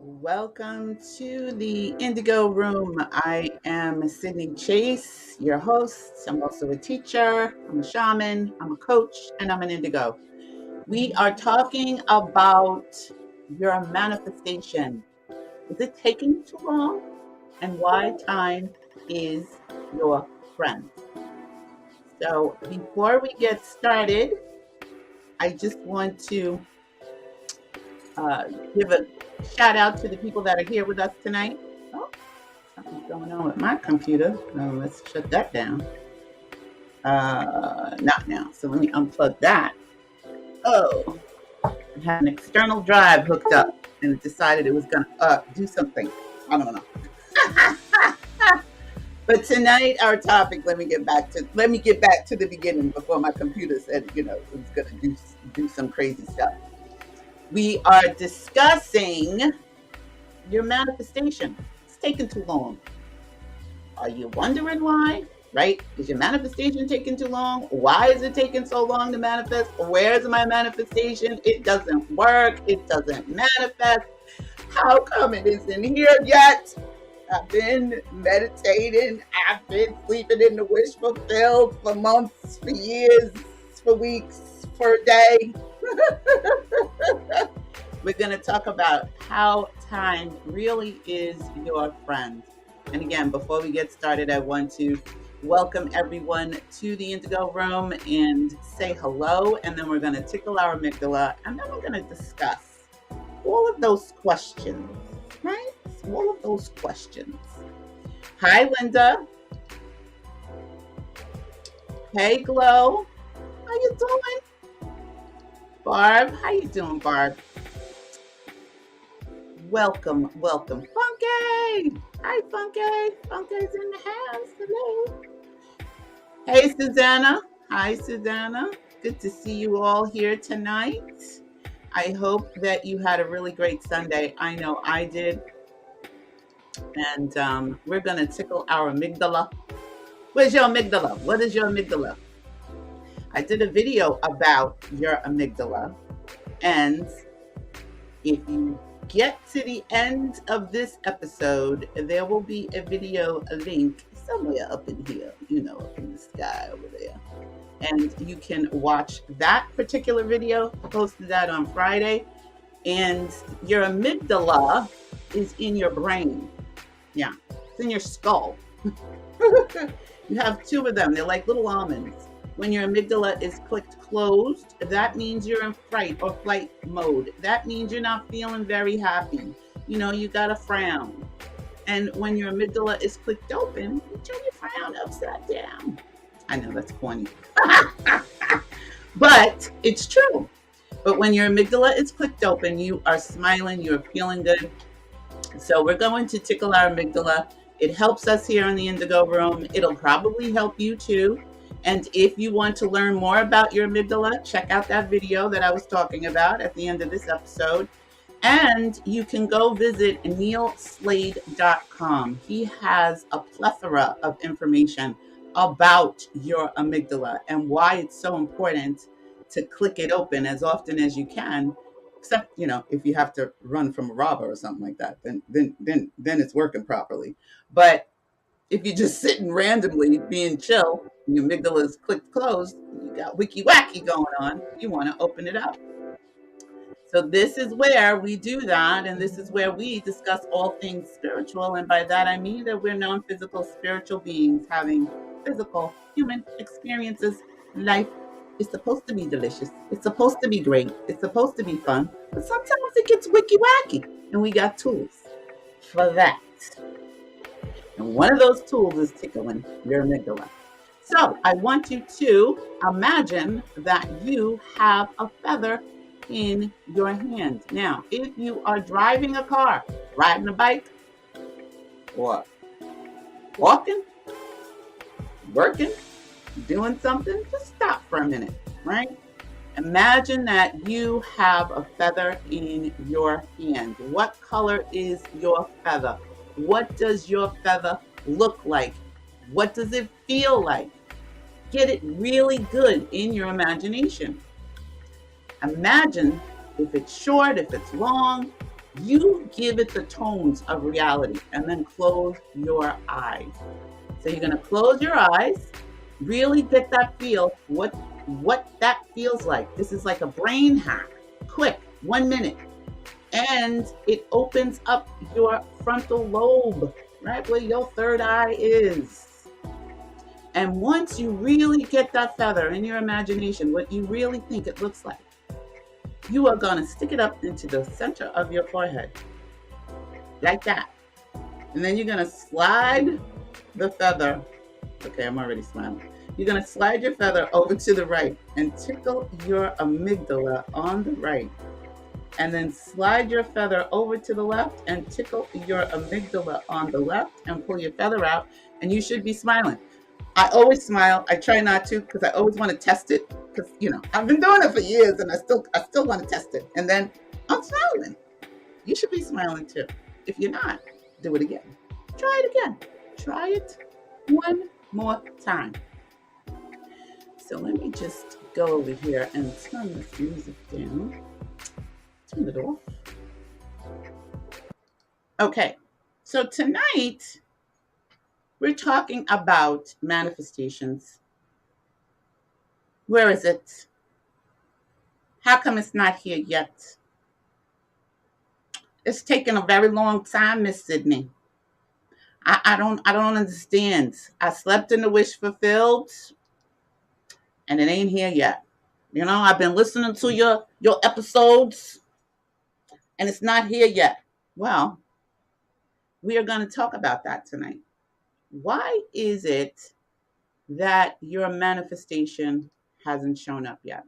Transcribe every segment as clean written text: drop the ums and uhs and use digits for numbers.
Welcome to the Indigo Room. I am Sydney Chase, your host. I'm also a teacher, I'm a shaman, I'm a coach, and I'm an indigo. We are talking about your manifestation. Is it taking too long? And why time is your friend. So, before we get started, I just want to uh, give a shout out to the people that are here with us tonight. Oh, something's going on with my computer. Let's shut that down. Not now. So let me unplug that. Oh, I had an external drive hooked up and it decided it was going to do something. I don't know. But tonight, our topic. Let me get back to the beginning before my computer said, it was going to do some crazy stuff. We are discussing your manifestation. It's taking too long. Are you wondering why? Right? Is your manifestation taking too long? Why is it taking so long to manifest? Where's my manifestation? It doesn't work. It doesn't manifest. How come it isn't here yet? I've been meditating. I've been sleeping in the wish fulfilled for months, for years, for weeks, for a day. We're going to talk about how time really is your friend. And again, before we get started, I want to welcome everyone to the Indigo Room and say hello. And then we're going to tickle our amygdala. And then we're going to discuss all of those questions, right? All of those questions. Hi, Linda. Hey, Glow. How you doing? Barb, how you doing, Barb? Welcome. Funky! Hi, Funky. Funky's in the house. Hello. Hey, Susanna. Hi, Susanna. Good to see you all here tonight. I hope that you had a really great Sunday. I know I did. And we're going to tickle our amygdala. Where's your amygdala? What is your amygdala? I did a video about your amygdala. And if you get to the end of this episode, there will be a video link somewhere up in here, up in the sky over there. And you can watch that particular video. I posted that on Friday. And your amygdala is in your brain. Yeah, it's in your skull. You have two of them. They're like little almonds. When your amygdala is clicked closed, that means you're in fright or flight mode. That means you're not feeling very happy. You got a frown. And when your amygdala is clicked open, you turn your frown upside down. I know that's corny. But it's true. But when your amygdala is clicked open, you are smiling, you're feeling good. So we're going to tickle our amygdala. It helps us here in the Indigo Room. It'll probably help you too. And if you want to learn more about your amygdala, check out that video that I was talking about at the end of this episode. And you can go visit neilslade.com. He has a plethora of information about your amygdala and why it's so important to click it open as often as you can. Except, if you have to run from a robber or something like that, then it's working properly. But if you're just sitting randomly being chill, and your amygdala is clicked closed, you got wiki wacky going on, you want to open it up. So this is where we do that, and this is where we discuss all things spiritual. And by that I mean that we're non-physical spiritual beings having physical human experiences. Life is supposed to be delicious. It's supposed to be great. It's supposed to be fun. But sometimes it gets wiki wacky, and we got tools for that. And one of those tools is tickling your amygdala. So I want you to imagine that you have a feather in your hand. Now, if you are driving a car, riding a bike, or walking, working, doing something, just stop for a minute, right? Imagine that you have a feather in your hand. What color is your feather? What does your feather look like? What does it feel like? Get it really good in your imagination. Imagine if it's short, if it's long, You give it the tones of reality and then close your eyes. So you're going to close your eyes, really get that feel, what that feels like. This is like a brain hack. Quick, 1 minute. And it opens up your frontal lobe, right where your third eye is. And once you really get that feather in your imagination, what you really think it looks like, you are going to stick it up into the center of your forehead, like that. And then you're going to slide the feather. Okay, I'm already smiling. You're going to slide your feather over to the right and tickle your amygdala on the right. And then slide your feather over to the left and tickle your amygdala on the left and pull your feather out. And you should be smiling. I always smile. I try not to because I always want to test it. Because I've been doing it for years and I still want to test it. And then I'm smiling. You should be smiling too. If you're not, do it again. Try it again. Try it one more time. So let me just go over here and turn this music down. Turn it off. Okay. So tonight we're talking about manifestations. Where is it? How come it's not here yet? It's taken a very long time, Miss Sydney. I don't understand. I slept in the wish fulfilled, and it ain't here yet. I've been listening to your episodes, and it's not here yet. Well, we are going to talk about that tonight. Why is it that your manifestation hasn't shown up yet?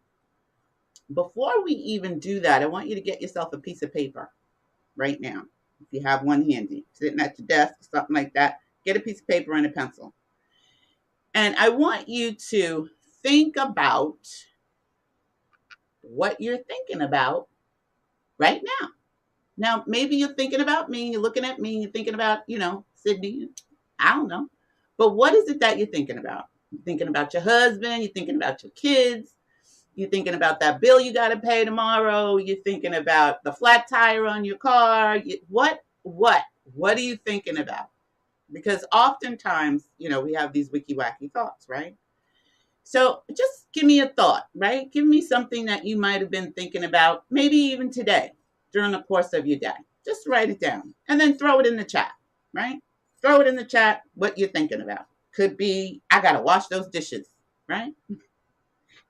Before we even do that, I want you to get yourself a piece of paper right now. If you have one handy, sitting at your desk, something like that, get a piece of paper and a pencil. And I want you to think about what you're thinking about right now. Now, maybe you're thinking about me, you're looking at me, you're thinking about, Sydney. I don't know. But what is it that you're thinking about? You're thinking about your husband, you're thinking about your kids, you're thinking about that bill you got to pay tomorrow, you're thinking about the flat tire on your car. What are you thinking about? Because oftentimes, we have these wicky-wacky thoughts, right? So just give me a thought, right? Give me something that you might have been thinking about, maybe even today during the course of your day. Just write it down and then throw it in the chat, right? Throw it in the chat what you're thinking about. Could be, I got to wash those dishes, right?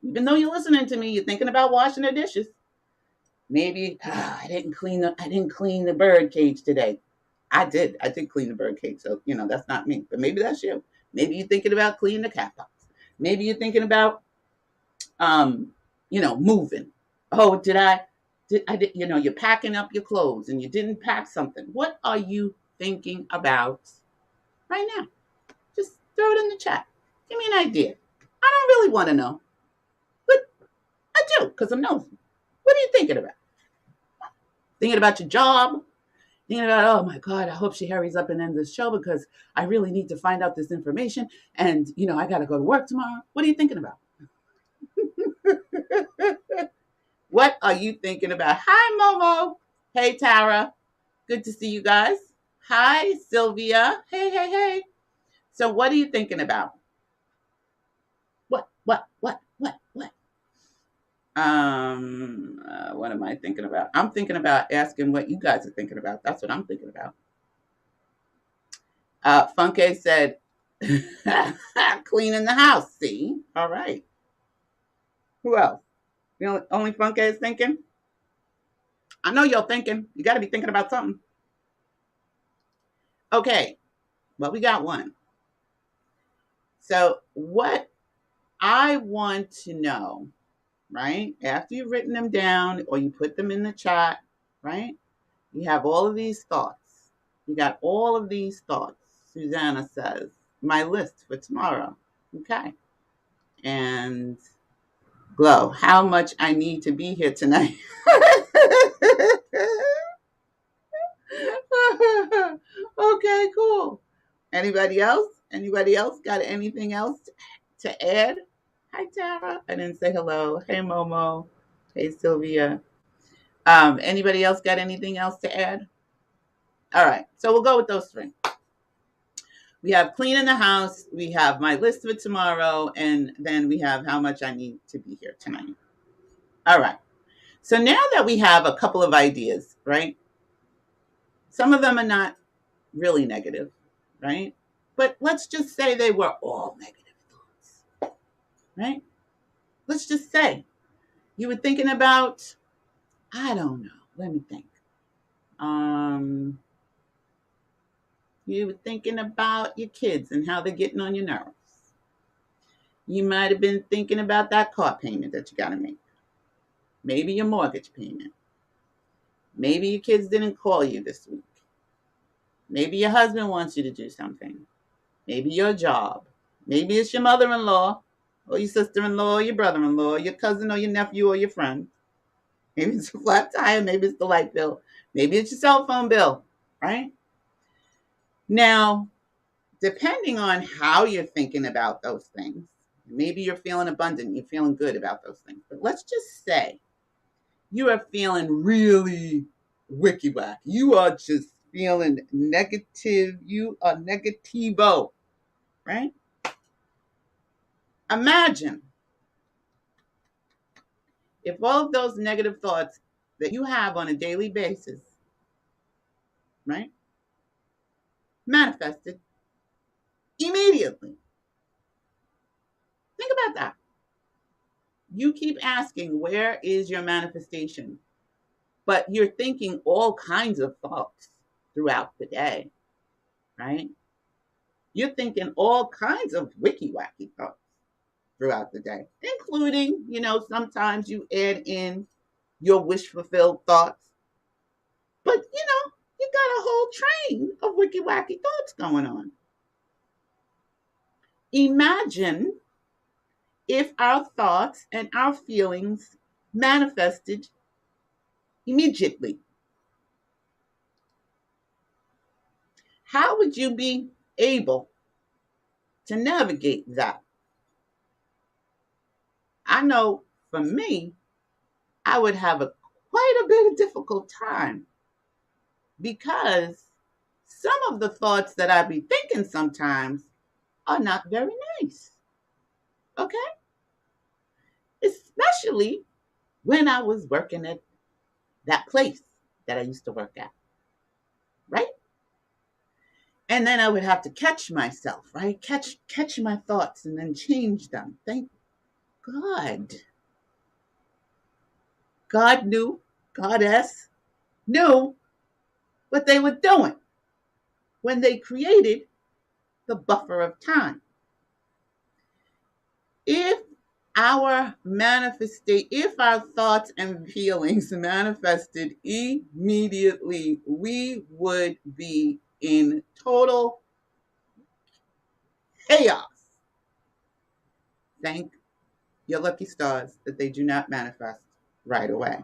Even though you're listening to me, you're thinking about washing the dishes. Maybe I didn't clean the bird cage today. I did clean the bird cage, so that's not me. But maybe that's you. Maybe you're thinking about cleaning the cat box. Maybe you're thinking about moving. Oh, you're packing up your clothes and you didn't pack something. What are you thinking about right now? Just throw it in the chat. Give me an idea. I don't really want to know, but I do because I'm nosy. What are you thinking about? Thinking about your job? Thinking about, oh my God, I hope she hurries up and ends this show because I really need to find out this information. And, I got to go to work tomorrow. What are you thinking about? What are you thinking about? Hi, Momo. Hey, Tara. Good to see you guys. Hi, Sylvia. Hey. So what are you thinking about? What? What am I thinking about? I'm thinking about asking what you guys are thinking about. That's what I'm thinking about. Funke said, cleaning the house. See? All right. Who else? Only Funke is thinking? I know you're thinking. You got to be thinking about something. Okay. Well, we got one. So what I want to know, right? After you've written them down or you put them in the chat, right? You have all of these thoughts. You got all of these thoughts. Susanna says, my list for tomorrow. Okay. And Glow, how much I need to be here tonight. Okay, cool. Anybody else? Got anything else to add? Hi, Tara. I didn't say hello. Hey, Momo. Hey, Sylvia. Anybody else got anything else to add? All right, so we'll go with those three. We have cleaning the house, we have my list for tomorrow, and then we have how much I need to be here tonight. All right. So now that we have a couple of ideas, right? Some of them are not really negative, right? But let's just say they were all negative thoughts, right? Let's just say you were thinking about, I don't know, let me think. You were thinking about your kids and how they're getting on your nerves. You might have been thinking about that car payment that you got to make. Maybe your mortgage payment. Maybe your kids didn't call you this week. Maybe your husband wants you to do something. Maybe your job. Maybe it's your mother-in-law or your sister-in-law or your brother-in-law, or your cousin or your nephew or your friend. Maybe it's a flat tire. Maybe it's the light bill. Maybe it's your cell phone bill, right? Now, depending on how you're thinking about those things, maybe you're feeling abundant, you're feeling good about those things. But let's just say you are feeling really wicky-wack. You are just feeling negative. You are negativo, right? Imagine if all of those negative thoughts that you have on a daily basis, right, manifested immediately. Think about that. You keep asking, where is your manifestation? But you're thinking all kinds of thoughts throughout the day, right? You're thinking all kinds of wicky-wacky thoughts throughout the day, including, sometimes you add in your wish fulfilled thoughts. But, you got a whole train of wicky-wacky thoughts going on. Imagine if our thoughts and our feelings manifested immediately. How would you be able to navigate that? I know for me, I would have quite a bit of difficult time because some of the thoughts that I be thinking sometimes are not very nice. Okay? Especially when I was working at that place that I used to work at. Right? And then I would have to catch myself, right? Catch my thoughts and then change them. Thank God. God knew, Goddess knew what they were doing when they created the buffer of time. If if our thoughts and feelings manifested immediately, we would be in total chaos. Thank your lucky stars that they do not manifest right away.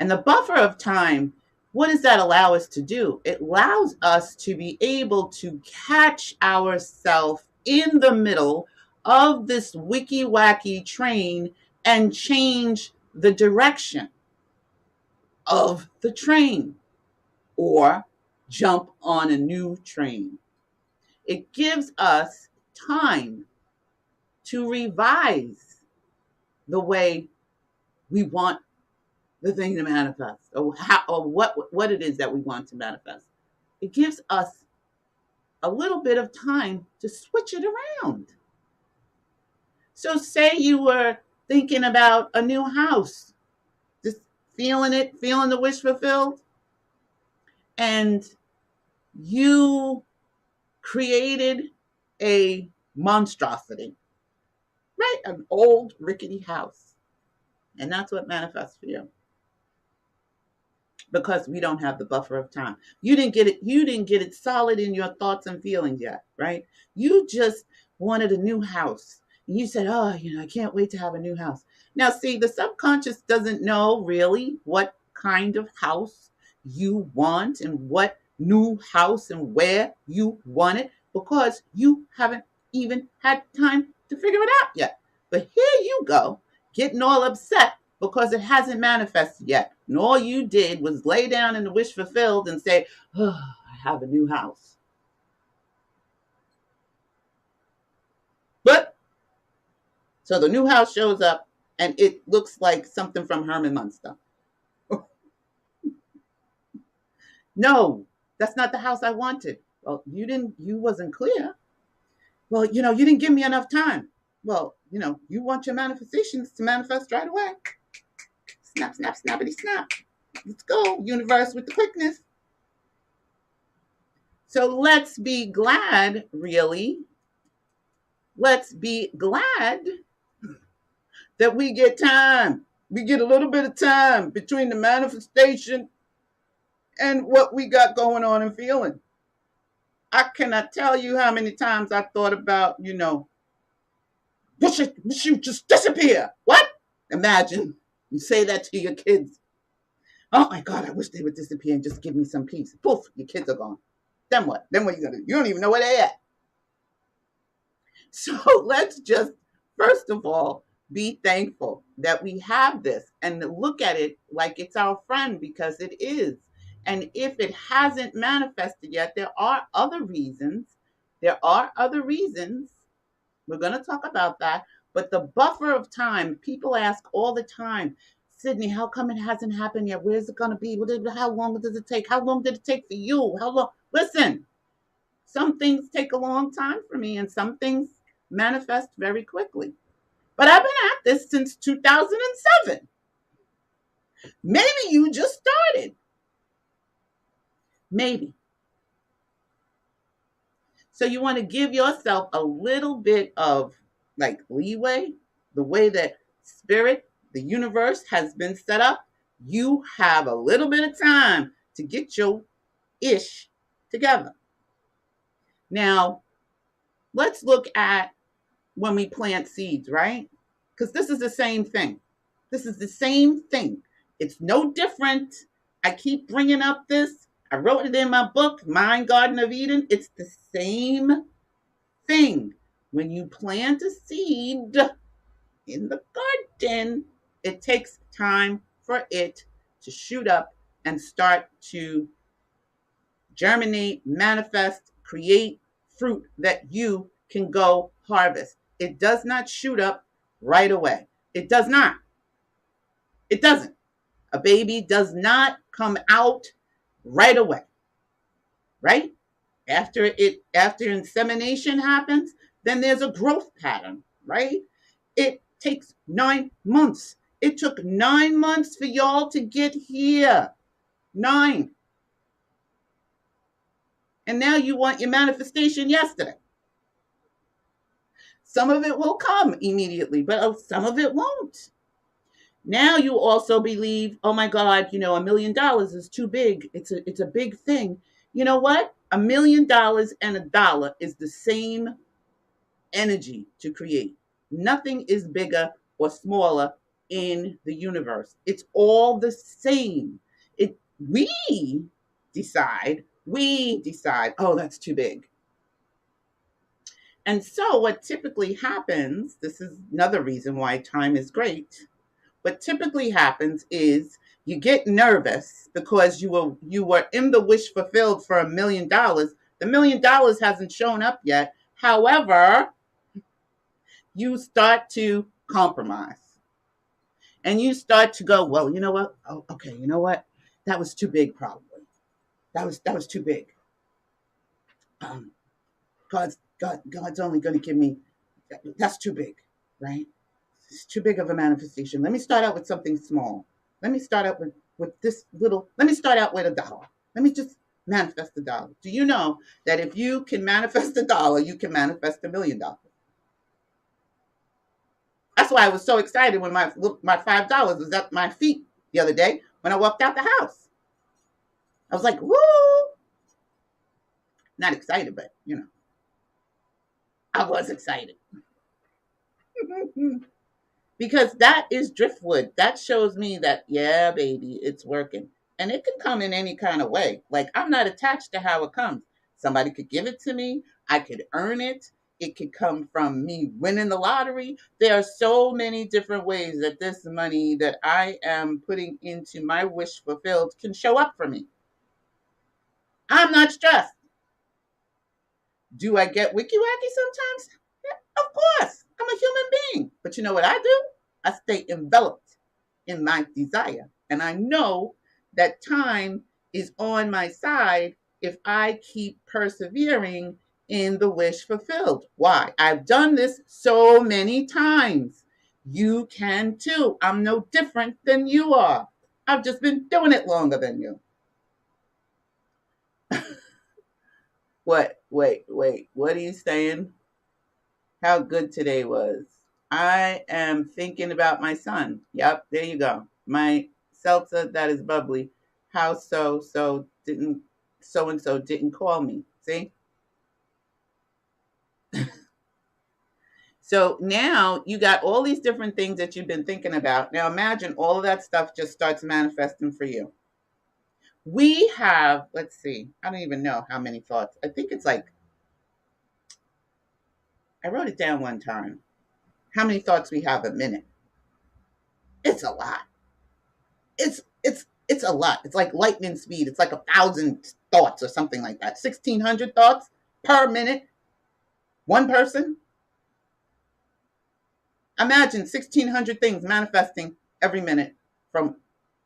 And the buffer of time, what does that allow us to do? It allows us to be able to catch ourselves in the middle of this wicky-wacky train and change the direction of the train or jump on a new train. It gives us time to revise the way we want the thing to manifest, or what it is that we want to manifest. It gives us a little bit of time to switch it around. So say you were thinking about a new house, just feeling the wish fulfilled, and you created a monstrosity, right? An old rickety house. And that's what manifests for you. Because we don't have the buffer of time. You didn't get it solid in your thoughts and feelings yet, right? You just wanted a new house. And you said, oh, I can't wait to have a new house. Now, see, the subconscious doesn't know really what kind of house you want and what new house and where you want it because you haven't even had time to figure it out yet. But here you go, getting all upset because it hasn't manifested yet. And all you did was lay down in the wish fulfilled and say, oh, I have a new house. But so the new house shows up and it looks like something from Herman Munster. No, that's not the house I wanted. Well, you wasn't clear. Well, you didn't give me enough time. Well, you want your manifestations to manifest right away. Snap, snap, snappity, snap. Let's go, universe, with the quickness. So let's be glad, really. Let's be glad that we get time. We get a little bit of time between the manifestation and what we got going on and feeling. I cannot tell you how many times I thought about, wish you just disappear. What? Imagine you say that to your kids. Oh my God, I wish they would disappear and just give me some peace. Poof, your kids are gone. Then what? Then what are you going to do? You don't even know where they're at. So let's just, first of all, be thankful that we have this and look at it like it's our friend, because it is. And if it hasn't manifested yet, there are other reasons. There are other reasons. We're going to talk about that. But the buffer of time, people ask all the time, Sydney, how come it hasn't happened yet? Where's it going to be? How long does it take? How long did it take for you? How long? Listen, some things take a long time for me and some things manifest very quickly. But I've been at this since 2007. Maybe you just started. Maybe. So you want to give yourself a little bit of like leeway, the way that spirit, the universe has been set up. You have a little bit of time to get your ish together. Now, let's look at when we plant seeds, right? Because this is the same thing. This is the same thing. It's no different. I keep bringing up this. I wrote it in my book, Mind Garden of Eden. It's the same thing. When you plant a seed in the garden, it takes time for it to shoot up and start to germinate, manifest, create fruit that you can go harvest. It does not shoot up right away. It does not. It doesn't. A baby does not come out right away, right? After insemination happens, then there's a growth pattern, right? It takes 9 months. It took 9 months for y'all to get here. 9. And now you want your manifestation yesterday. Some of it will come immediately, but some of it won't. Now you also believe, oh my God, $1 million is too big. It's a big thing. You know what? $1 million and $1 is the same energy to create. Nothing is bigger or smaller in the universe. It's all the same. We decide, oh, that's too big. And so what typically happens, this is another reason why time is great. What typically happens is you get nervous because you were in the wish fulfilled for $1 million. The $1 million hasn't shown up yet. However, you start to compromise. And you start to go, well, you know what? Oh, okay, you know what? That was too big, probably. That was too big. God's only going to give me, that's too big, right? It's too big of a manifestation. Let me start out with something small. Let me start out with this little, let me start out with $1. Let me just manifest $1. Do you know that if you can manifest $1, you can manifest $1 million? That's why I was so excited when my $5 was at my feet the other day when I walked out the house. I was like, woo! Not excited, but I was excited. Because that is driftwood. That shows me that, yeah, baby, it's working. And it can come in any kind of way. Like, I'm not attached to how it comes. Somebody could give it to me. I could earn it. It could come from me winning the lottery. There are so many different ways that this money that I am putting into my wish fulfilled can show up for me. I'm not stressed. Do I get wicky wacky sometimes? Yeah, of course. I'm a human being. But you know what I do? I stay enveloped in my desire. And I know that time is on my side if I keep persevering in the wish fulfilled. Why? I've done this so many times. You can too. I'm no different than you are. I've just been doing it longer than you. What? Wait. What are you saying? How good today was. I am thinking about my son. Yep, there you go. My seltzer that is bubbly. How so and so didn't call me. See? So now you got all these different things that you've been thinking about. Now imagine all of that stuff just starts manifesting for you. We have, let's see, I don't even know how many thoughts. I think it's like, I wrote it down one time. How many thoughts we have a minute? It's a lot. It's a lot. It's like lightning speed. It's like 1,000 thoughts or something like that. 1,600 thoughts per minute. One person. Imagine 1,600 things manifesting every minute from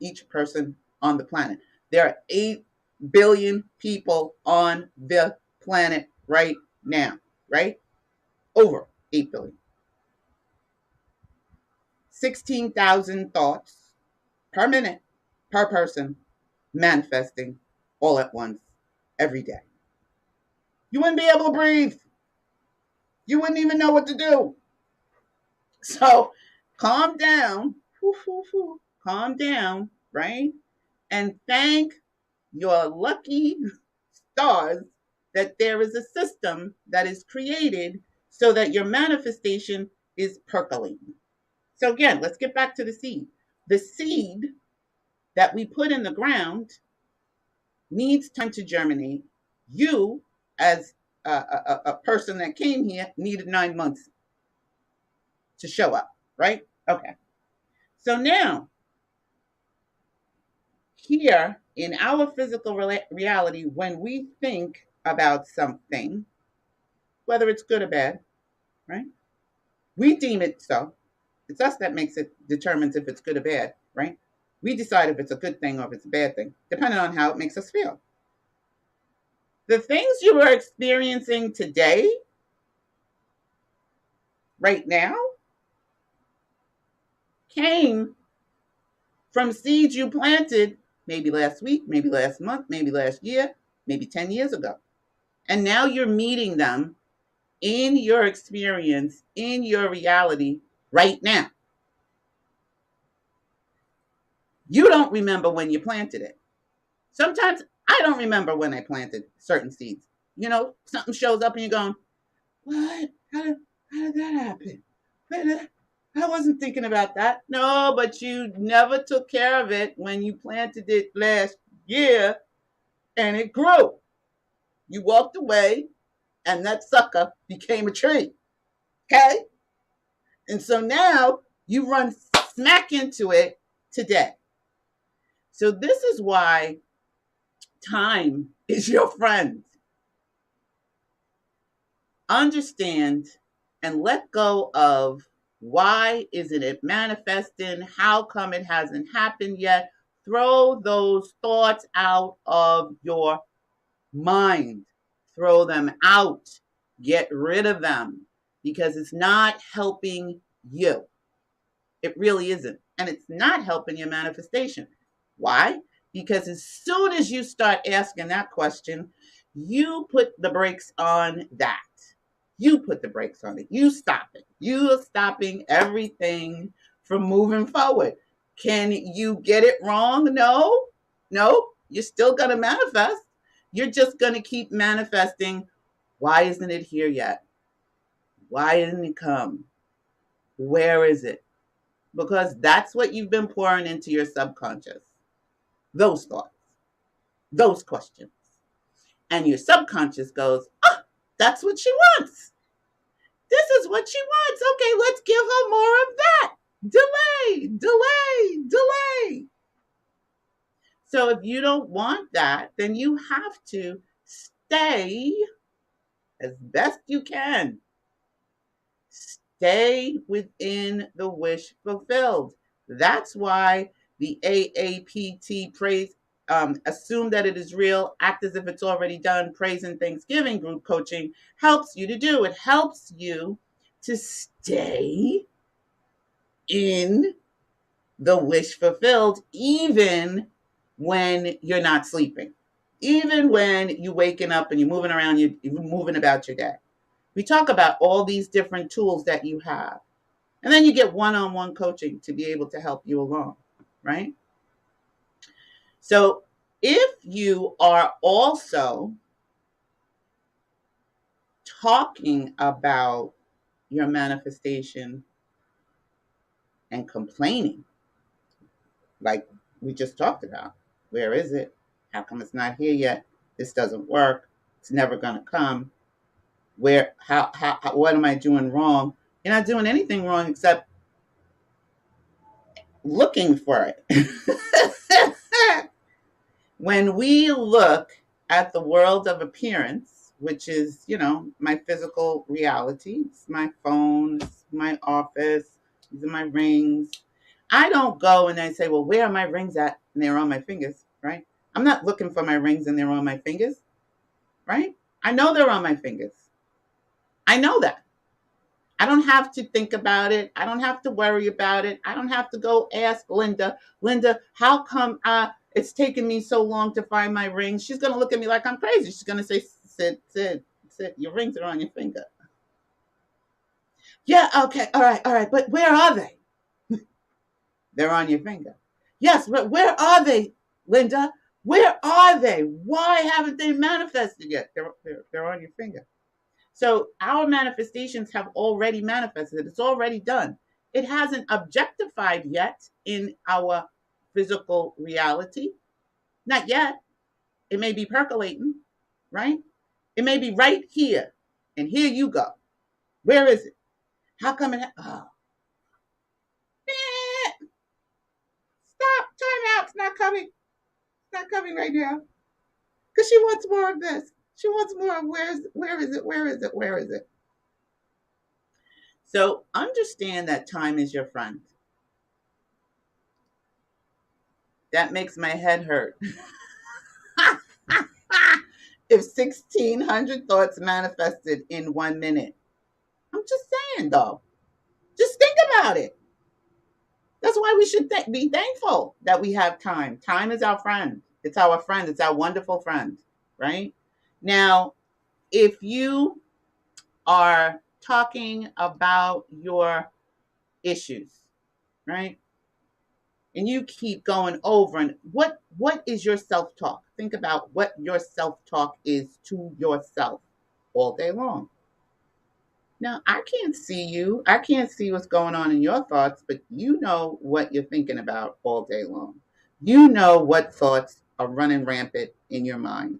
each person on the planet. There are 8 billion people on the planet right now, right? Over 8 billion. 16,000 thoughts per minute, per person, manifesting all at once every day. You wouldn't be able to breathe. You wouldn't even know what to do. So calm down, calm down, right? And thank your lucky stars that there is a system that is created so that your manifestation is percolating. So again, let's get back to the seed. The seed that we put in the ground needs time to germinate. You, as a person that came here, needed 9 months to show up, right? Okay. So now, here in our physical reality, when we think about something, whether it's good or bad, right? We deem it so. It's us that determines if it's good or bad, right? We decide if it's a good thing or if it's a bad thing, depending on how it makes us feel. The things you are experiencing today, right now, came from seeds you planted maybe last week, maybe last month, maybe last year, maybe 10 years ago. And now you're meeting them in your experience, in your reality right now. You don't remember when you planted it. Sometimes I don't remember when I planted certain seeds. You know, something shows up and you're going, what? How did that happen? I wasn't thinking about that. No, but you never took care of it when you planted it last year and it grew. You walked away and that sucker became a tree. Okay? And so now you run smack into it today. So this is why time is your friend. Understand and let go of why isn't it manifesting? How come it hasn't happened yet? Throw those thoughts out of your mind. Throw them out. Get rid of them because it's not helping you. It really isn't. And it's not helping your manifestation. Why? Because as soon as you start asking that question, you put the brakes on that. You put the brakes on it. You stop it. You are stopping everything from moving forward. Can you get it wrong? No. You're still going to manifest. You're just going to keep manifesting. Why isn't it here yet? Why didn't it come? Where is it? Because that's what you've been pouring into your subconscious. Those thoughts, those questions. And your subconscious goes, oh, that's what she wants. This is what she wants. Okay, let's give her more of that. Delay, delay, delay. So if you don't want that, then you have to stay as best you can. Stay within the wish fulfilled. That's why the AAPT praise, assume that it is real, act as if it's already done, praise and thanksgiving group coaching helps you to do. It helps you to stay in the wish fulfilled, even when you're not sleeping, even when you're waking up and you're moving around, you're moving about your day. We talk about all these different tools that you have. And then you get one-on-one coaching to be able to help you along, right? So if you are also talking about your manifestation and complaining, like we just talked about, where is it? How come it's not here yet? This doesn't work. It's never going to come. Where, how, what am I doing wrong? You're not doing anything wrong except looking for it. When we look at the world of appearance, which is, my physical reality, it's my phone, it's my office, these are my rings. I don't go and I say, well, where are my rings at? And they're on my fingers, right? I'm not looking for my rings and they're on my fingers, right? I know they're on my fingers. I know that. I don't have to think about it. I don't have to worry about it. I don't have to go ask Linda, how come it's taken me so long to find my rings? She's going to look at me like I'm crazy. She's going to say, Sid, your rings are on your finger. Yeah, okay, all right. But where are they? They're on your finger. Yes, but where are they, Linda? Where are they? Why haven't they manifested yet? They're on your finger. So our manifestations have already manifested. It's already done. It hasn't objectified yet in our physical reality. Not yet. It may be percolating, right? It may be right here. And here you go. Where is it? How come it? Stop. Time out. It's not coming. It's not coming right now. Because she wants more of this. She wants more of where is it? Where is it? So understand that time is your friend. That makes my head hurt. If 1,600 thoughts manifested in 1 minute, I'm just saying though, just think about it. That's why we should be thankful that we have time. Time is our friend. It's our friend. It's our wonderful friend, right? Now, if you are talking about your issues, right? And you keep going over and what is your self-talk? Think about what your self-talk is to yourself all day long. Now, I can't see you. I can't see what's going on in your thoughts, but you know what you're thinking about all day long. You know what thoughts are running rampant in your mind.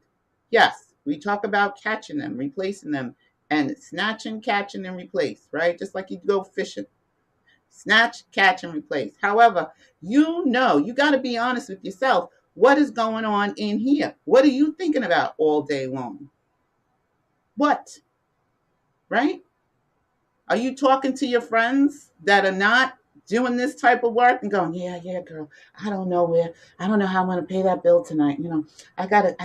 Yes, we talk about catching them, replacing them, and snatching, catching, and replace, right? Just like you go fishing. Snatch, catch, and replace. However, you got to be honest with yourself. What is going on in here? What are you thinking about all day long? What? Right? Are you talking to your friends that are not doing this type of work and going, yeah, girl, I don't know how I'm going to pay that bill tonight. I got it.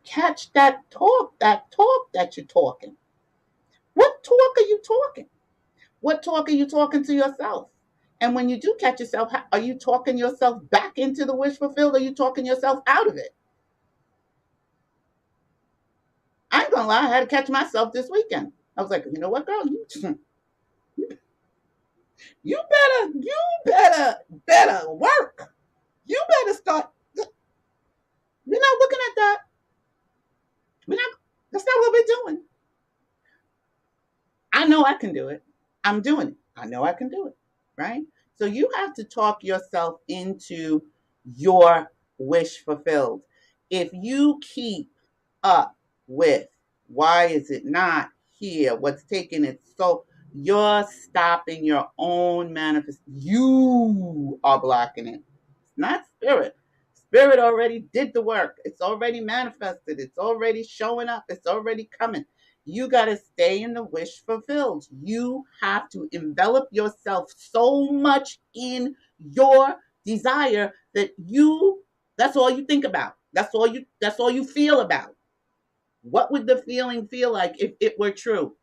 Catch that talk that you're talking. What talk are you talking? What talk are you talking to yourself? And when you do catch yourself, are you talking yourself back into the wish fulfilled? Or are you talking yourself out of it? I ain't gonna lie, I had to catch myself this weekend. I was like, you know what, girl, you better work. You better start. We're not looking at that. We're not. That's not what we're doing. I know I can do it. I'm doing it. I know I can do it. Right? So you have to talk yourself into your wish fulfilled. If you keep up with why is it not here, what's taking it. So you're stopping your own manifest. You are blocking it. It's not spirit. Spirit already did the work. It's already manifested. It's already showing up. It's already coming. You got to stay in the wish fulfilled. You have to envelop yourself so much in your desire that that's all you think about. That's all you feel about. What would the feeling feel like if it were true?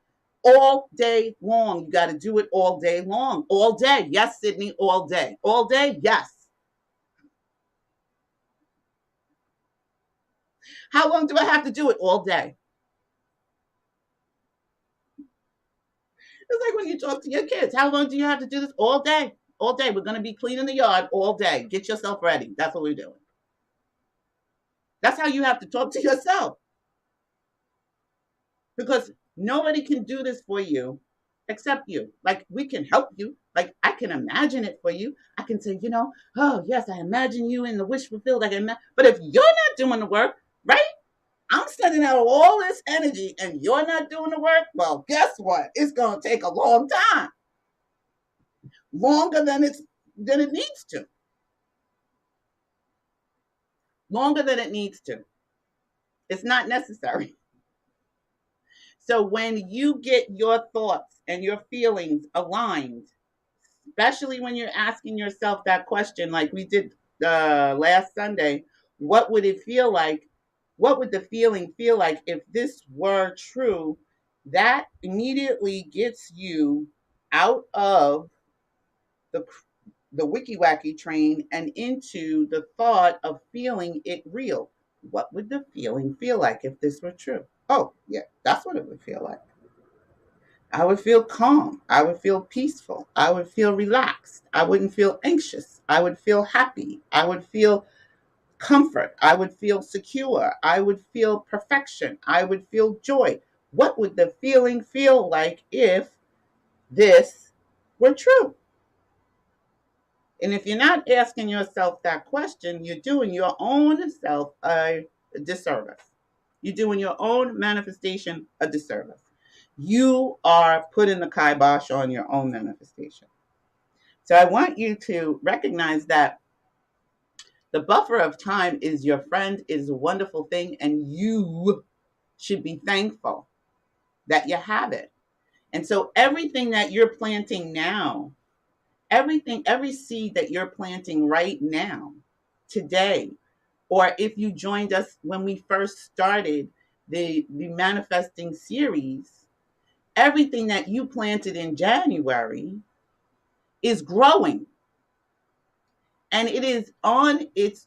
All day long. You got to do it all day long. All day. Yes, Sydney, all day. All day, yes. How long do I have to do it? All day. It's like when you talk to your kids. How long do you have to do this? All day. All day. We're going to be cleaning the yard all day. Get yourself ready. That's what we're doing. That's how you have to talk to yourself, because nobody can do this for you except you. Like, we can help you. Like, I can imagine it for you. I can say, oh yes, I imagine you in the wish fulfilled. But if you're not doing the work, right? I'm sending out all this energy and you're not doing the work. Well, guess what? It's going to take a long time, longer than it needs to, longer than it needs to. It's not necessary. So when you get your thoughts and your feelings aligned, especially when you're asking yourself that question, like we did last Sunday, what would it feel like? What would the feeling feel like if this were true? That immediately gets you out of the wiki wacky train and into the thought of feeling it real. What would the feeling feel like if this were true? Oh, yeah, that's what it would feel like. I would feel calm. I would feel peaceful. I would feel relaxed. I wouldn't feel anxious. I would feel happy. I would feel comfort. I would feel secure. I would feel perfection. I would feel joy. What would the feeling feel like if this were true? And if you're not asking yourself that question, you're doing your own self a disservice. You're doing your own manifestation a disservice. You are putting the kibosh on your own manifestation. So I want you to recognize that the buffer of time is your friend, is a wonderful thing, and you should be thankful that you have it. And so everything that you're planting now, every seed that you're planting right now, today, or if you joined us when we first started the manifesting series, everything that you planted in January is growing, and it is on its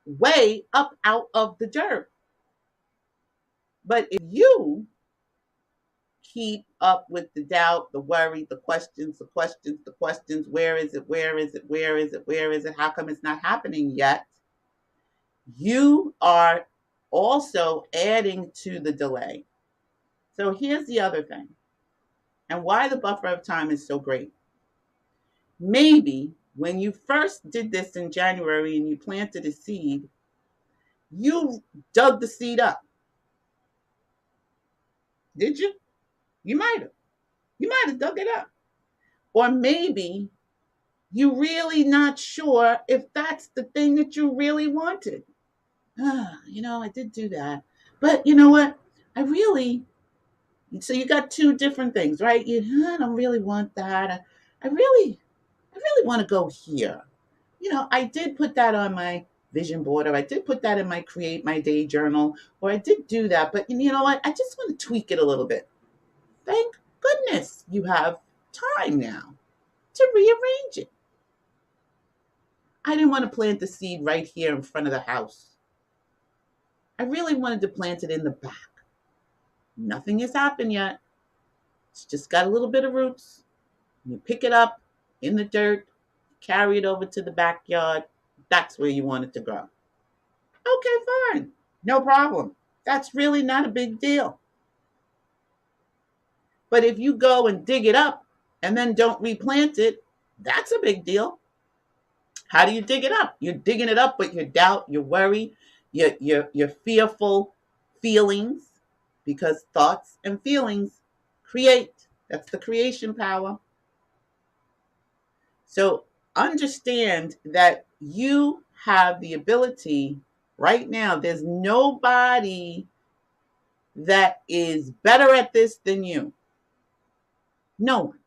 way up out of the dirt. But if you keep up with the doubt, the worry, the questions, where is it? Where is it? Where is it? Where is it? How come it's not happening yet? You are also adding to the delay. So here's the other thing, and why the buffer of time is so great. Maybe when you first did this in January and you planted a seed, you dug the seed up. Did you? You might have. You might have dug it up. Or maybe you're really not sure if that's the thing that you really wanted. I did do that. But you know what? So you got two different things, right? I don't really want that. I really want to go here. I did put that on my vision board, or I did put that in my create my day journal, or I did do that. But you know what? I just want to tweak it a little bit. Thank goodness you have time now to rearrange it. I didn't want to plant the seed right here in front of the house. I really wanted to plant it in the back. Nothing has happened yet. It's just got a little bit of roots. You pick it up in the dirt, carry it over to the backyard. That's where you want it to grow. Okay, fine. No problem. That's really not a big deal. But if you go and dig it up and then don't replant it, that's a big deal. How do you dig it up? You're digging it up with your doubt, your worry, your fearful feelings, because thoughts and feelings Create. That's the creation power. So understand that you have the ability right now. There's nobody that is better at this than you. No one.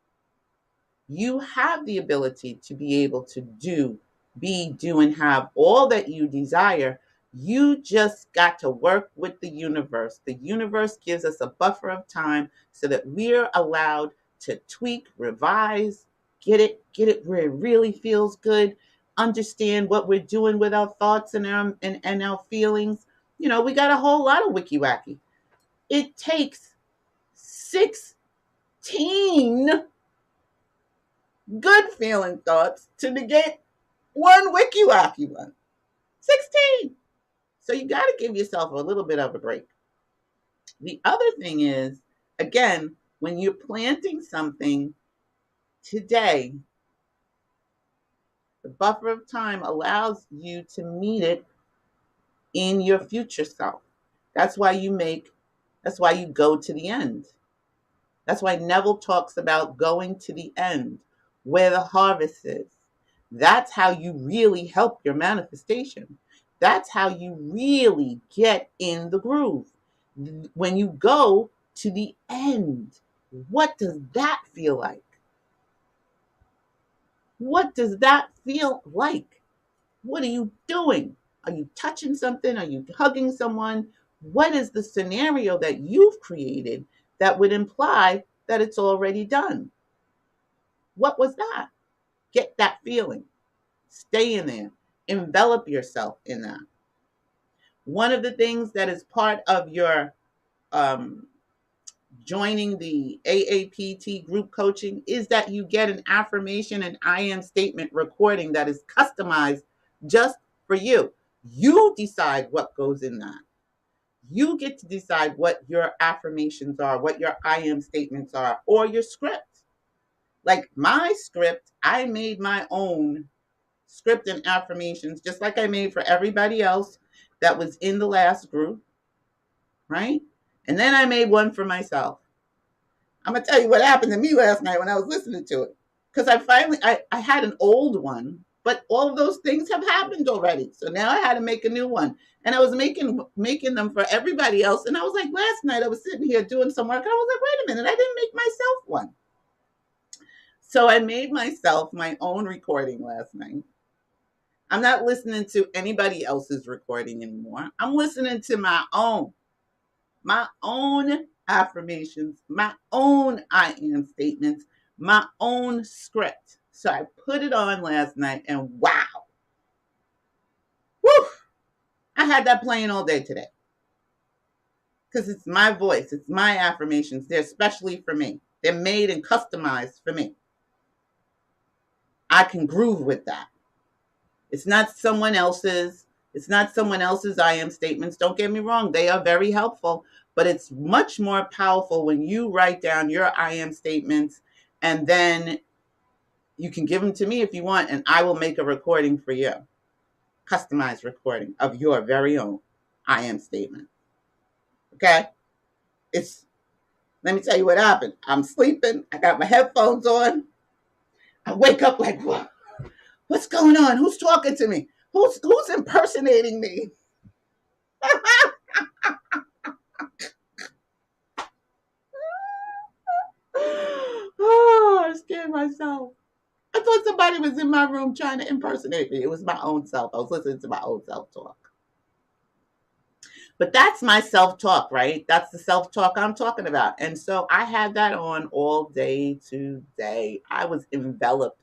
You have the ability to be able to do, and have all that you desire. You just got to work with the universe. The universe gives us a buffer of time so that we're allowed to tweak, revise, get it where it really feels good, understand what we're doing with our thoughts and our feelings. You know, we got a whole lot of wiki wacky. It takes 16 good feeling thoughts to negate one wiki wacky one. 16. So you got to give yourself a little bit of a break. The other thing is, again, when you're planting something today, the buffer of time allows you to meet it in your future self. That's why that's why you go to the end. That's why Neville talks about going to the end, where the harvest is. That's how you really help your manifestation. That's how you really get in the groove. When you go to the end, what does that feel like? What does that feel like? What are you doing? Are you touching something? Are you hugging someone? What is the scenario that you've created that would imply that it's already done? What was that? Get that feeling. Stay in there. Envelop yourself in that. One of the things that is part of your um, joining the AAPT group coaching is that you get an affirmation and I am statement recording that is customized just for you. You decide what goes in that. You get to decide what your affirmations are, what your I am statements are, or your script. Like my script, I made my own script and affirmations, just like I made for everybody else that was in the last group, right? And then I made one for myself. I'm gonna tell you what happened to me last night when I was listening to it. Because I had an old one, but all of those things have happened already. So now I had to make a new one. And I was making them for everybody else. And I was like, last night I was sitting here doing some work. And I was like, wait a minute, I didn't make myself one. So I made myself my own recording last night. I'm not listening to anybody else's recording anymore. I'm listening to my own affirmations, my own I am statements, my own script. So I put it on last night and wow. Whew, I had that playing all day today. Because it's my voice, it's my affirmations. They're especially for me. They're made and customized for me. I can groove with that. It's not someone else's. It's not someone else's I am statements. Don't get me wrong. They are very helpful, but it's much more powerful when you write down your I am statements and then you can give them to me if you want, and I will make a recording for you. Customized recording of your very own I am statement. Okay? Let me tell you what happened. I'm sleeping. I got my headphones on. I wake up like, what? What's going on? Who's talking to me? Who's impersonating me? Oh, I scared myself. I thought somebody was in my room trying to impersonate me. It was my own self. I was listening to my own self-talk. But that's my self-talk, right? That's the self-talk I'm talking about. And so I had that on all day today. I was enveloped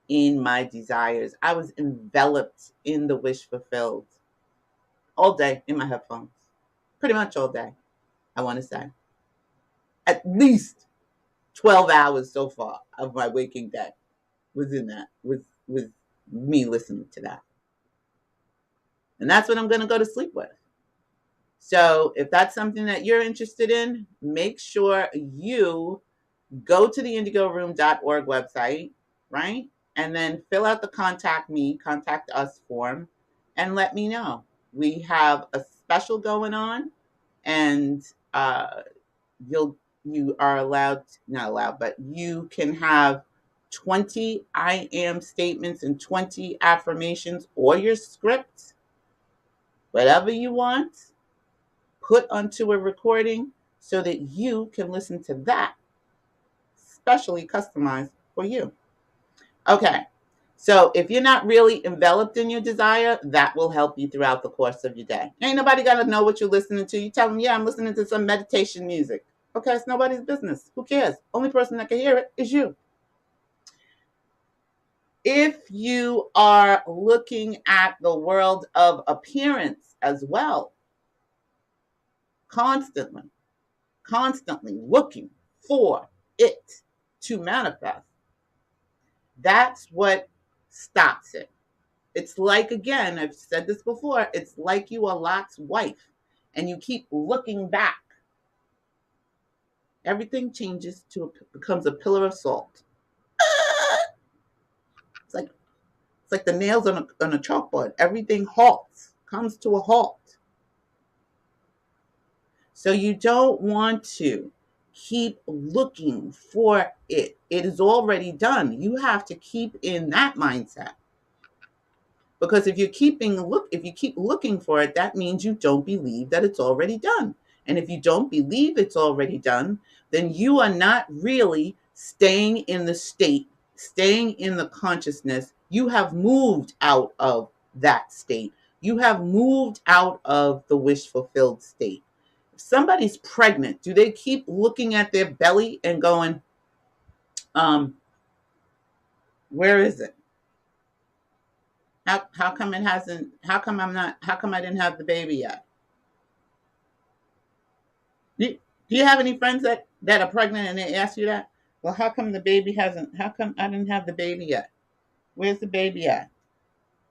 in my desires. I was enveloped in the wish fulfilled all day in my headphones. Pretty much all day, I want to say. At least 12 hours so far of my waking day was in that, with me listening to that. And that's what I'm going to go to sleep with. So if that's something that you're interested in, make sure you go to the indigoroom.org website, right? And then fill out the contact us form and let me know. We have a special going on, and you'll you are allowed, not allowed, but you can have 20 I am statements and 20 affirmations or your script, whatever you want, put onto a recording so that you can listen to that, specially customized for you. Okay. So if you're not really enveloped in your desire, that will help you throughout the course of your day. Ain't nobody got to know what you're listening to. You tell them, yeah, I'm listening to some meditation music. Okay, it's nobody's business. Who cares? Only person that can hear it is you. If you are looking at the world of appearance as well, constantly, constantly looking for it to manifest, that's what stops it. It's like, again, I've said this before, it's like you are Lot's wife and you keep looking back. Everything changes to becomes a pillar of salt. It's like the nails on a chalkboard. Everything halts, comes to a halt. So you don't want to keep looking for it. It is already done. You have to keep in that mindset. Because if you keep looking for it, that means you don't believe that it's already done. And if you don't believe it's already done, then you are not really staying in the state, staying in the consciousness. You have moved out of that state. You have moved out of the wish fulfilled state. If somebody's pregnant, do they keep looking at their belly and going, where is it? How come it hasn't, how come I didn't have the baby yet? Do you have any friends that are pregnant and they ask you that? Well, how come the baby hasn't, how come I didn't have the baby yet? Where's the baby at?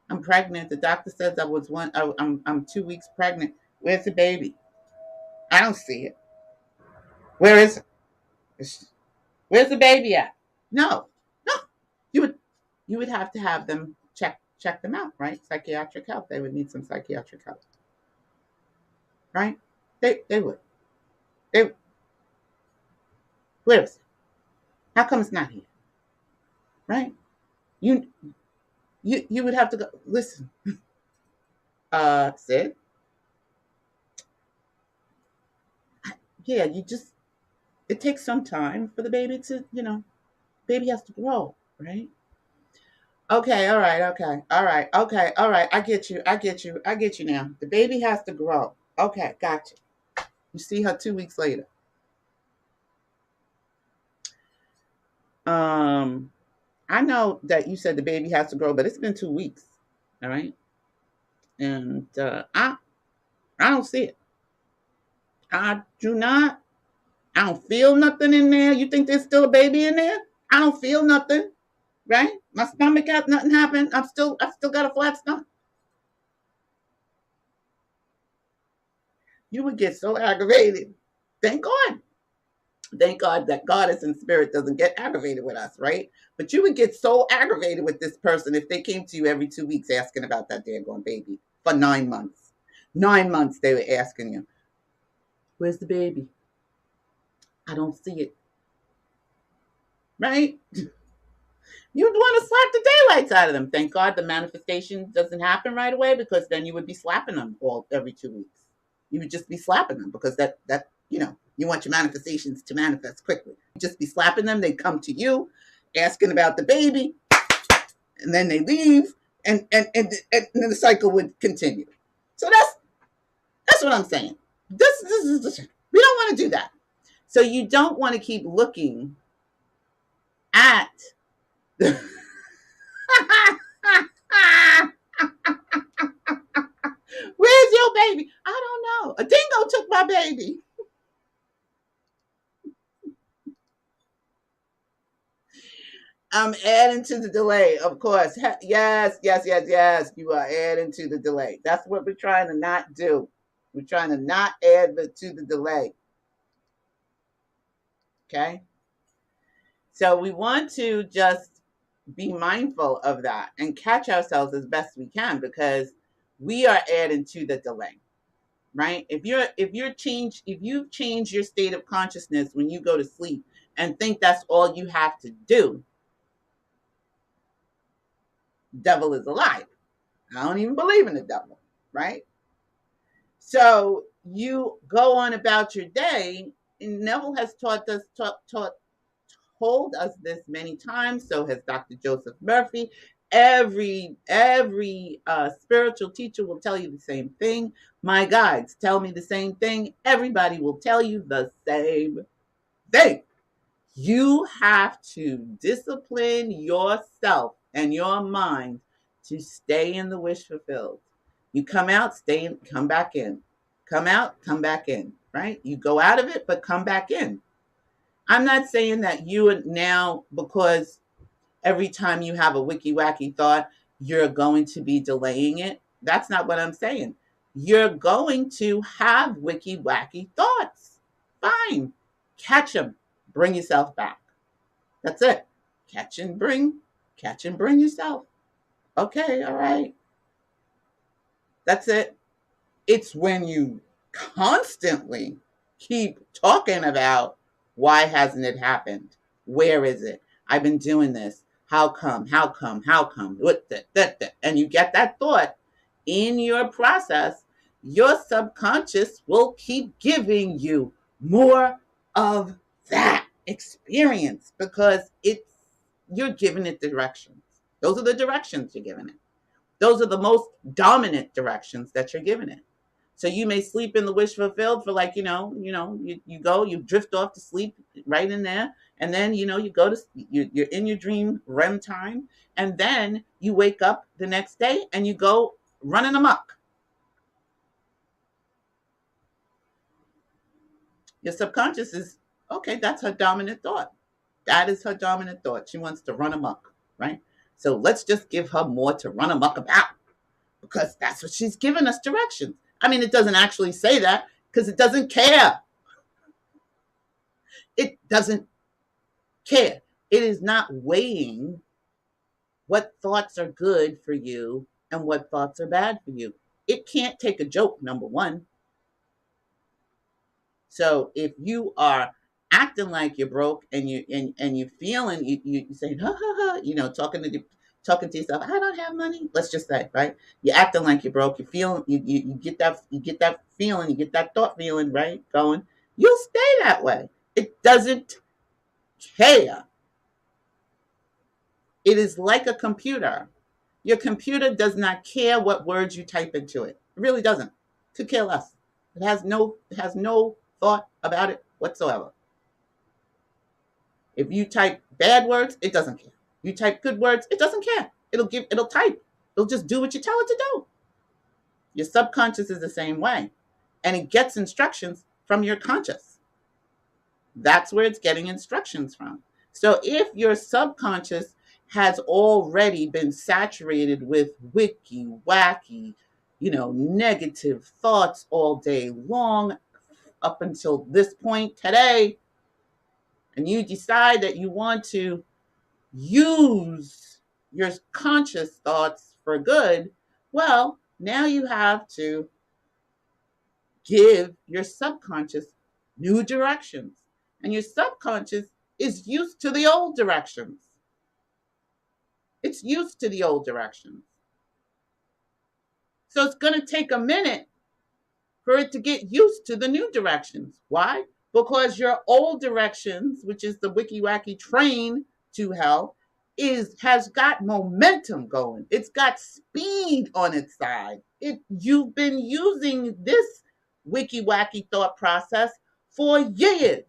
I'm pregnant. The doctor says I'm 2 weeks pregnant. Where's the baby? I don't see it. Where is it? Where's the baby at? No, no. You would have to have them check them out, right? Psychiatric help. They would need some psychiatric help, right? They would. They Where is it? How come it's not here? Right? You you would have to go listen. Sid. Yeah, it takes some time for the baby to, baby has to grow, right? Okay, all right, okay, all right, okay, all right. I get you now. The baby has to grow. Okay, gotcha. You see her 2 weeks later. Um, I know that you said the baby has to grow, but it's been 2 weeks. All right. And I don't see it. I do not. I don't feel nothing in there. You think there's still a baby in there? I don't feel nothing. Right? My stomach has nothing happened. I've still got a flat stomach. You would get so aggravated. Thank God. Thank God that Goddess and Spirit doesn't get aggravated with us, right? But you would get so aggravated with this person if they came to you every 2 weeks asking about that daggone baby for 9 months. 9 months they were asking you, where's the baby? I don't see it. Right? You'd want to slap the daylights out of them. Thank God the manifestation doesn't happen right away, because then you would be slapping them every 2 weeks. You would just be slapping them because that you want your manifestations to manifest quickly. You'd just be slapping them. They come to you asking about the baby, and then they leave, and then the cycle would continue. So that's what I'm saying. This we don't want to do that. So you don't want to keep looking at where's your baby? I don't know. A dingo took my baby. I'm adding to the delay, of course. Yes. You are adding to the delay. That's what we're trying to not do. We're trying to not add to the delay. Okay? So we want to just be mindful of that and catch ourselves as best we can, because we are adding to the delay. right? If you change your state of consciousness when you go to sleep and think that's all you have to do, devil is alive. I don't even believe in the devil, right? So you go on about your day. And Neville has told us this many times. So has Dr. Joseph Murphy. Every spiritual teacher will tell you the same thing. My guides tell me the same thing. Everybody will tell you the same thing. You have to discipline yourself and your mind to stay in the wish fulfilled. You come out, stay in, come back in. Come out, come back in, right? You go out of it, but come back in. I'm not saying that you now, because every time you have a wiki wacky thought, you're going to be delaying it. That's not what I'm saying. You're going to have wiki wacky thoughts. Fine. Catch them. Bring yourself back. That's it. Catch and bring yourself. Okay, all right. That's it. It's when you constantly keep talking about why hasn't it happened? Where is it? I've been doing this. How come? How come? How come? What the? And you get that thought in your process, your subconscious will keep giving you more of that experience because you're giving it directions. Those are the directions you're giving it. Those are the most dominant directions that you're giving it. So you may sleep in the wish fulfilled for like, you drift off to sleep right in there. And then, you go to, you're in your dream REM time. And then you wake up the next day and you go running amok. Your subconscious is, okay, that's her dominant thought. That is her dominant thought. She wants to run amok, right? So let's just give her more to run amok about because that's what she's given us directions. I mean, it doesn't actually say that because it doesn't care. It doesn't care. It is not weighing what thoughts are good for you and what thoughts are bad for you. It can't take a joke, number one. So if you are acting like you're broke and you feeling you saying ha ha ha, talking to yourself, I don't have money. Let's just say, right? You're acting like you're broke. You feel you get that feeling, you get that thought feeling, right? Going, you'll stay that way. It doesn't care. It is like a computer. Your computer does not care what words you type into it. It really doesn't. Could care less. It has no thought about it whatsoever. If you type bad words, it doesn't care. You type good words, it doesn't care. It'll type. It'll just do what you tell it to do. Your subconscious is the same way. And it gets instructions from your conscious. That's where it's getting instructions from. So if your subconscious has already been saturated with wicky, wacky, negative thoughts all day long up until this point today, and you decide that you want to use your conscious thoughts for good, well, now you have to give your subconscious new directions. And your subconscious is used to the old directions. It's used to the old directions. So it's going to take a minute for it to get used to the new directions. Why? Because your old directions, which is the wicky wacky train to hell, has got momentum going. It's got speed on its side. You've been using this wicky wacky thought process for years.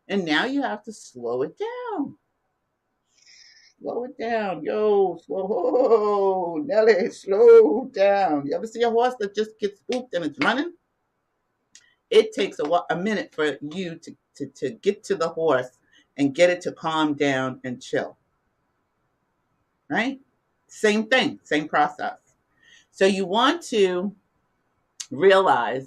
And now you have to slow it down. Slow it down. Yo, slow. Nelly, slow down. You ever see a horse that just gets spooked and it's running? It takes a minute for you to get to the horse and get it to calm down and chill. Right? Same thing, same process. So you want to realize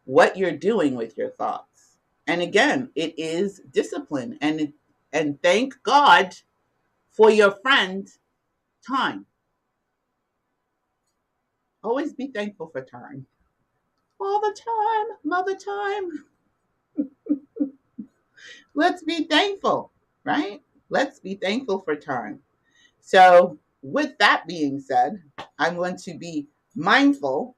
what you're doing with your thoughts. And again, it is discipline. And thank God for your friend, time. Always be thankful for time. all the time, mother time. Let's be thankful, right? Let's be thankful for time. So, with that being said, I'm going to be mindful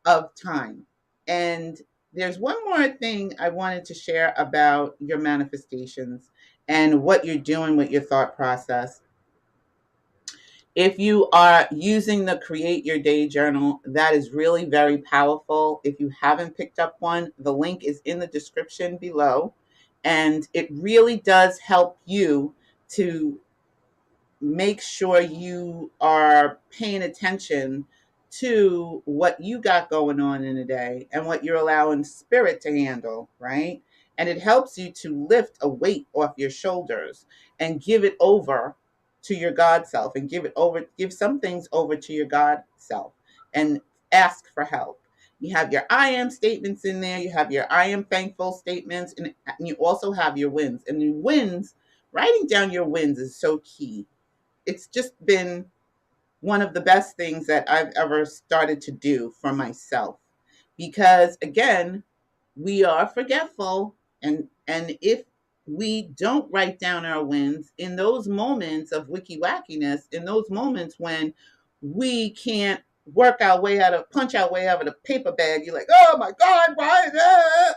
of time. And there's one more thing I wanted to share about your manifestations and what you're doing with your thought process. If you are using the Create Your Day journal, that is really very powerful. If you haven't picked up one, the link is in the description below. And it really does help you to make sure you are paying attention to what you got going on in a day and what you're allowing spirit to handle, right? And it helps you to lift a weight off your shoulders and give it over to your God self and give some things over to your God self and ask for help. You have your I am statements in there, you have your I am thankful statements, and you also have your wins. And your wins, writing down your wins is so key. It's just been one of the best things that I've ever started to do for myself. Because again, we are forgetful, and if we don't write down our wins in those moments of wiki wackiness, in those moments when we can't punch our way out of the paper bag, you're like, oh my God, why is that?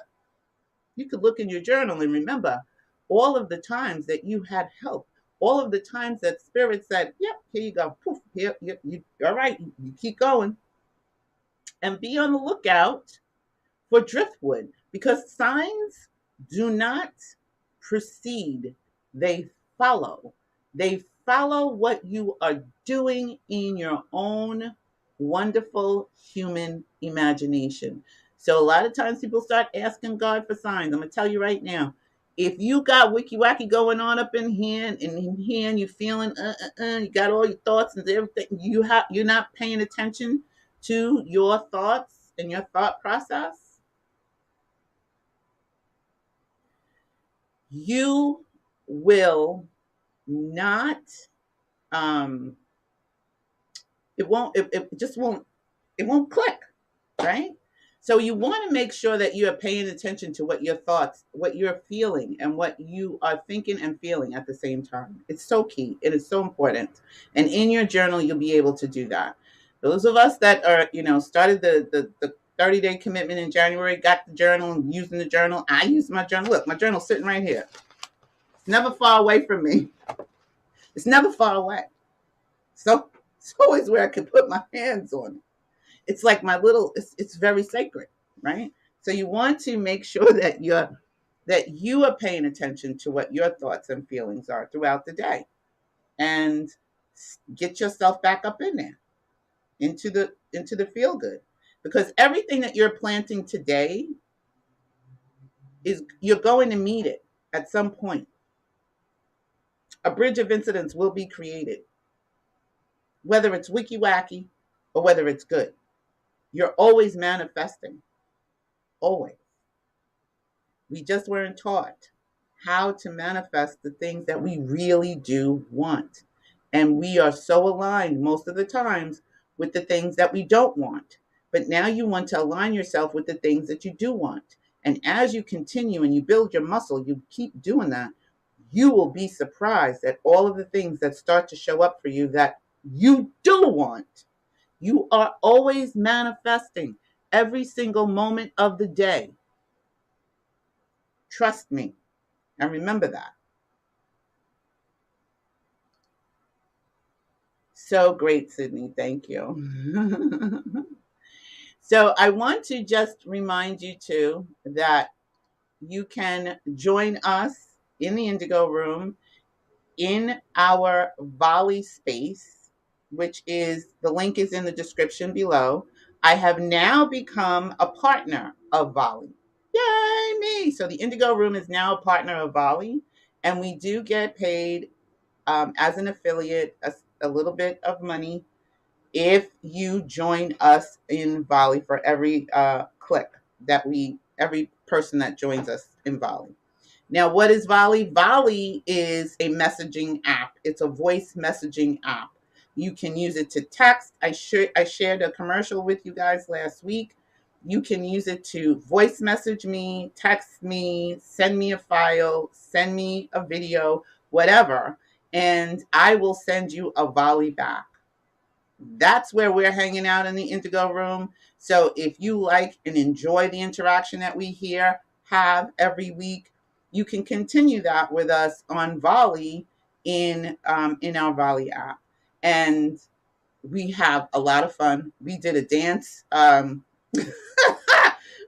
You could look in your journal and remember all of the times that you had help, all of the times that spirit said, yep, here you go. Poof, here, all right, you keep going. And be on the lookout for driftwood because signs do not proceed, they follow. They follow what you are doing in your own wonderful human imagination. So a lot of times people start asking God for signs. I'm going to tell you right now, if you got wiki wacky going on up in here and in here and you're feeling you got all your thoughts and everything, you're not paying attention to your thoughts and your thought process, you will not um it just won't click, right? So you want to make sure that you are paying attention to what your thoughts, what you're feeling, and what you are thinking and feeling at the same time. It's so key. It is so important. And in your journal, you'll be able to do that. Those of us that are, started the 30-day commitment in January, got the journal and using the journal. I use my journal. Look, my journal's sitting right here. It's never far away from me. It's never far away. So it's always where I can put my hands on it. It's like it's very sacred, right? So you want to make sure that you are paying attention to what your thoughts and feelings are throughout the day, and get yourself back up in there into the feel good, because everything that you're planting today is you're going to meet it at some point. A bridge of incidents will be created, whether it's wiki wacky or whether it's good. You're always manifesting, always. We just weren't taught how to manifest the things that we really do want. And we are so aligned most of the times with the things that we don't want. But now you want to align yourself with the things that you do want. And as you continue and you build your muscle, you keep doing that, you will be surprised at all of the things that start to show up for you that you do want. You are always manifesting every single moment of the day. Trust me, and remember that. So great, Sydney. Thank you. So I want to just remind you too that you can join us in the Indigo Room in our Volley space, which is the link is in the description below. I have now become a partner of Volley. Yay, me! So the Indigo Room is now a partner of Volley, and we do get paid as an affiliate a little bit of money if you join us in Volley for every every person that joins us in Volley. Now, what is Volley? Volley is a messaging app. It's a voice messaging app. You can use it to text. I shared a commercial with you guys last week You can use it to voice message me, text me, send me a file, send me a video, whatever, and I will send you a volley back. That's where we're hanging out in the Indigo room. So if you like and enjoy the interaction that we have every week, you can continue that with us on Volley in our Volley app. And we have a lot of fun. We did a dance.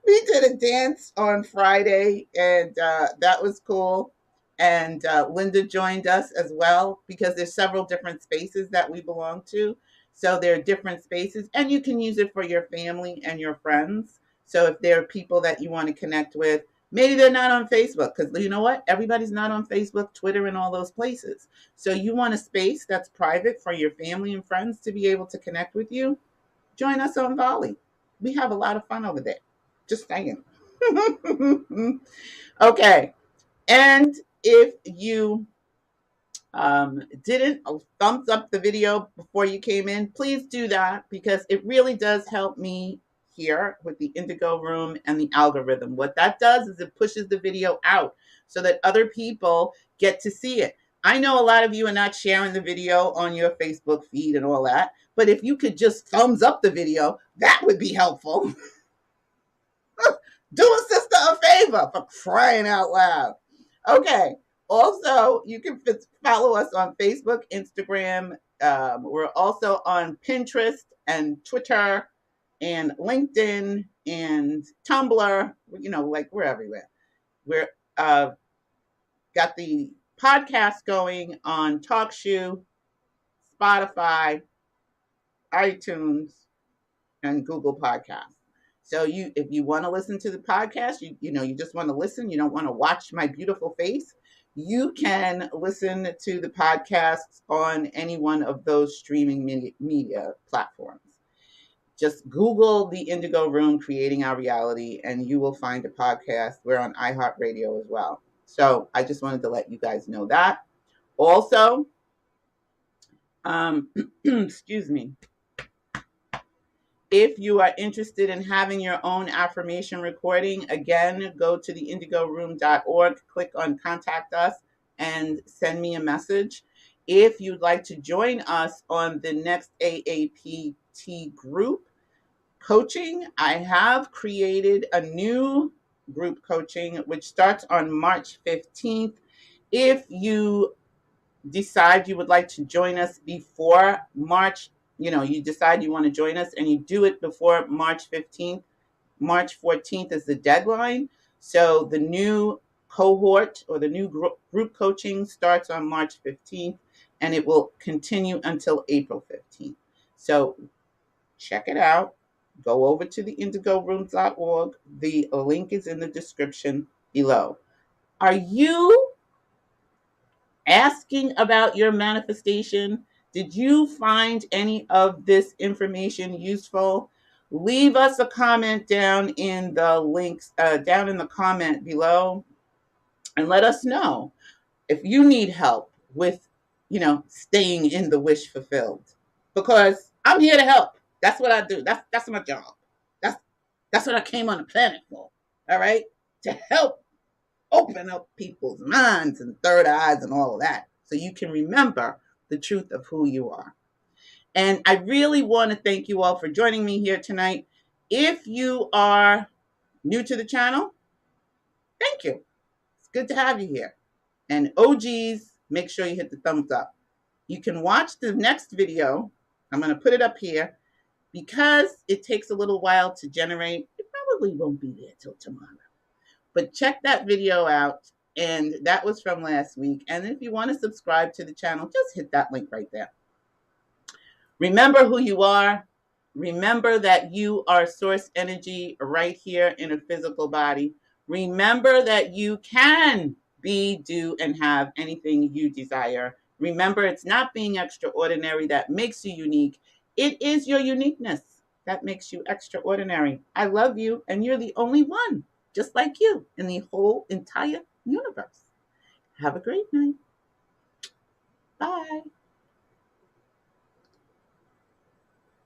We did a dance on Friday, and that was cool. And Linda joined us as well because there's several different spaces that we belong to. So there are different spaces, and you can use it for your family and your friends. So if there are people that you want to connect with, maybe they're not on Facebook, because you know what? Everybody's not on Facebook, Twitter, and all those places. So you want a space that's private for your family and friends to be able to connect with you, join us on Volley. We have a lot of fun over there. Just saying. Okay. And if you didn't thumbs up the video before you came in, please do that because it really does help me here with the Indigo Room and the algorithm. What that does is it pushes the video out so that other people get to see it. I know a lot of you are not sharing the video on your Facebook feed and all that, but if you could just thumbs up the video, that would be helpful. Do a sister a favor, for crying out loud. Okay. Also, you can follow us on Facebook, Instagram. We're also on Pinterest and Twitter and LinkedIn and Tumblr. You know, like we're everywhere. We're got the podcast going on TalkShoe, Spotify, iTunes, and Google Podcasts. So if you want to listen to the podcast, you just want to listen, you don't want to watch my beautiful face, you can listen to the podcasts on any one of those streaming media platforms. Just Google the Indigo Room Creating Our Reality and you will find a podcast. We're on iHeartRadio as well. So I just wanted to let you guys know that. Also, excuse me. If you are interested in having your own affirmation recording, again, go to the indigoroom.org, click on Contact Us, and send me a message. If you'd like to join us on the next AAPT group coaching, I have created a new group coaching, which starts on March 15th. If you decide you would like to join us before March, you decide you want to join us and you do it before March 15th, March 14th is the deadline. So the new cohort or the new group coaching starts on March 15th and it will continue until April 15th. So check it out. Go over to the indigoroom.org. The link is in the description below. Are you asking about your manifestation? Did you find any of this information useful? Leave us a comment down in the links, down in the comment below, and let us know if you need help with, staying in the wish fulfilled. Because I'm here to help. That's what I do. That's my job. That's what I came on the planet for. All right, to help open up people's minds and third eyes and all of that so you can remember the truth of who you are. And I really want to thank you all for joining me here tonight. If you are new to the channel, thank you. It's good to have you here. And OGs, make sure you hit the thumbs up. You can watch the next video. I'm going to put it up here because it takes a little while to generate. It probably won't be there till tomorrow. But check that video out. And that was from last week. And if you want to subscribe to the channel, just hit that link right there. Remember who you are. Remember that you are source energy right here in a physical body. Remember that you can be, do, and have anything you desire. Remember, it's not being extraordinary that makes you unique. It is your uniqueness that makes you extraordinary. I love you, and you're the only one, just like you, in the whole entire universe. Have a great night. Bye.